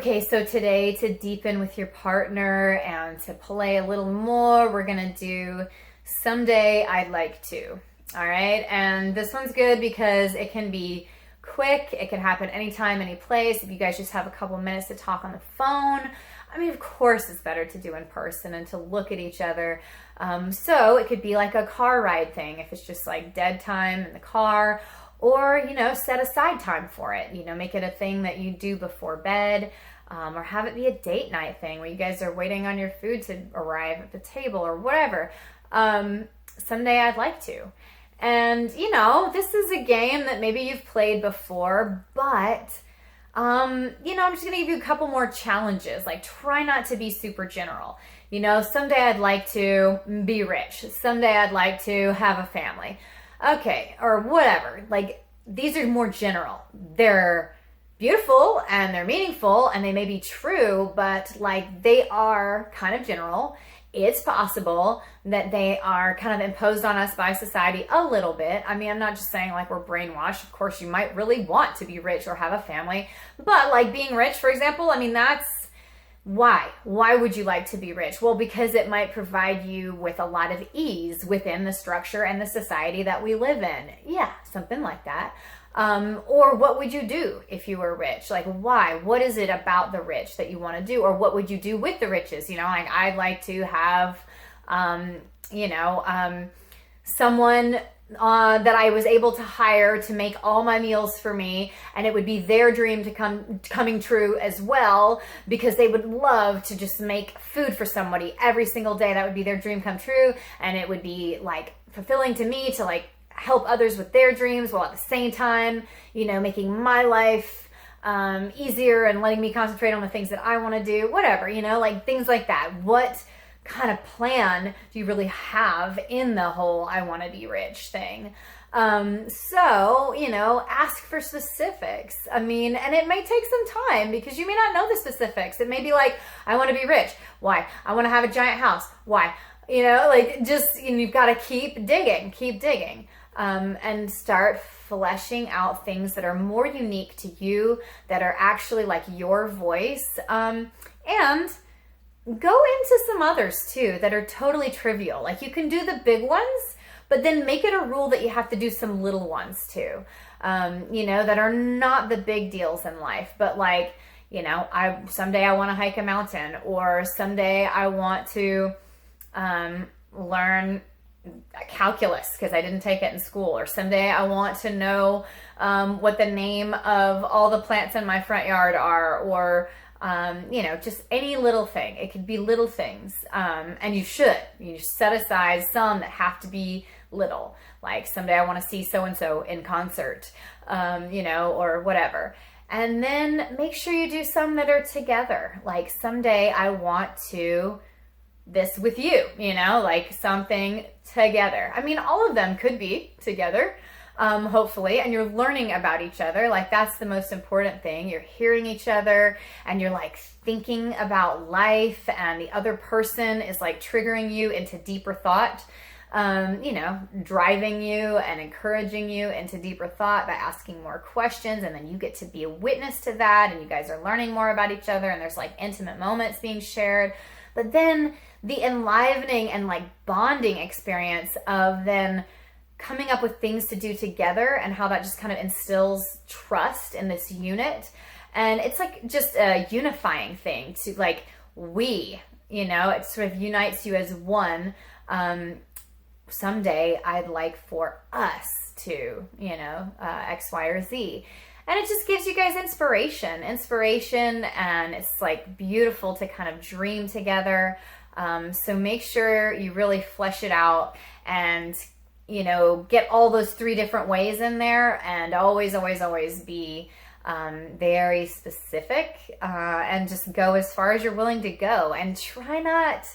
Okay, so today, to deepen with your partner and to play a little more, we're gonna do Someday I'd Like To. All right, and this one's good because it can be quick, it can happen anytime, any place. If you guys just have a couple minutes to talk on the phone, I mean, of course it's better to do in person and to look at each other. So it could be like a car ride thing, if it's just like dead time in the car, or, set aside time for it. Make it a thing that you do before bed, or have it be a date night thing where you guys are waiting on your food to arrive at the table or whatever. Someday I'd like to. And, this is a game that maybe you've played before, but, I'm just going to give you a couple more challenges. Like, try not to be super general. Someday I'd like to be rich. Someday I'd like to have a family. Okay, or whatever. Like, these are more general. They're beautiful and they're meaningful and they may be true, but like they are kind of general. It's possible that they are kind of imposed on us by society a little bit. I mean, I'm not just saying like we're brainwashed. Of course, you might really want to be rich or have a family, but like being rich, for example, I mean, that's why. Why would you like to be rich? Well, because it might provide you with a lot of ease within the structure and the society that we live in. Yeah, something like that. Or what would you do if you were rich? Like, why? What is it about the rich that you want to do? Or what would you do with the riches? Like I'd like to have, someone that I was able to hire to make all my meals for me, and it would be their dream to coming true as well, because they would love to just make food for somebody every single day. That would be their dream come true, and it would be like fulfilling to me to like help others with their dreams while at the same time, making my life easier and letting me concentrate on the things that I want to do, whatever, like things like that. What kind of plan do you really have in the whole I want to be rich thing? So, ask for specifics. I mean, and it may take some time because you may not know the specifics. It may be like, I want to be rich. Why? I want to have a giant house. Why? You've got to keep digging. And start fleshing out things that are more unique to you, that are actually like your voice, and go into some others too that are totally trivial. Like you can do the big ones, but then make it a rule that you have to do some little ones too, that are not the big deals in life, but like, someday I want to hike a mountain, or someday I want to learn calculus because I didn't take it in school, or someday I want to know what the name of all the plants in my front yard are, or just any little thing. It could be little things, and you set aside some that have to be little, like someday I want to see so-and-so in concert, or whatever. And then make sure you do some that are together, like someday I want to this with you, like something together. I mean, all of them could be together, hopefully, and you're learning about each other. Like that's the most important thing. You're hearing each other and you're like thinking about life, and the other person is like triggering you into deeper thought, driving you and encouraging you into deeper thought by asking more questions. And then you get to be a witness to that, and you guys are learning more about each other, and there's like intimate moments being shared. But then the enlivening and like bonding experience of then coming up with things to do together, and how that just kind of instills trust in this unit. And it's like just a unifying thing to like, it sort of unites you as one. Someday I'd like for us to, X, Y, or Z. And it just gives you guys inspiration, and it's like beautiful to kind of dream together. So make sure you really flesh it out and, get all those 3 different ways in there, and always be very specific, and just go as far as you're willing to go, and try not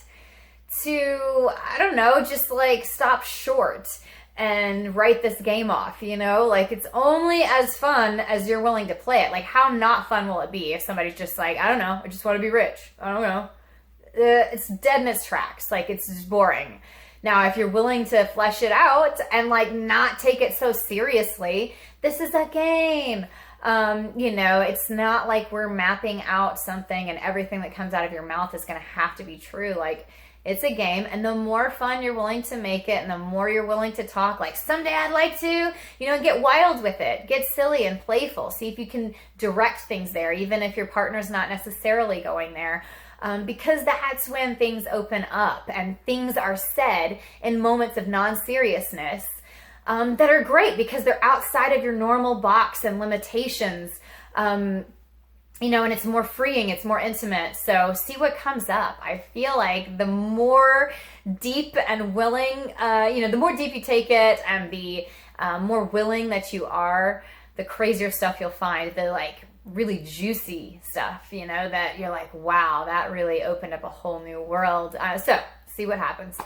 to, just like stop short and write this game off, like it's only as fun as you're willing to play it. Like how not fun will it be if somebody's just like, I don't know, I just want to be rich. I don't know. It's dead in its tracks. Like it's just boring. Now, if you're willing to flesh it out and like not take it so seriously, this is a game. You know, it's not like we're mapping out something and everything that comes out of your mouth is going to have to be true. Like, it's a game, and the more fun you're willing to make it, and the more you're willing to talk, like, someday I'd like to, you know, get wild with it, get silly and playful, see if you can direct things there, even if your partner's not necessarily going there. Because that's when things open up and things are said in moments of non-seriousness that are great because they're outside of your normal box and limitations. You know, and it's more freeing, it's more intimate. So see what comes up. I feel like the more deep and willing, you know, the more deep you take it and the more willing that you are, the crazier stuff you'll find. The like really juicy stuff, you know, that you're like, wow, that really opened up a whole new world. So see what happens.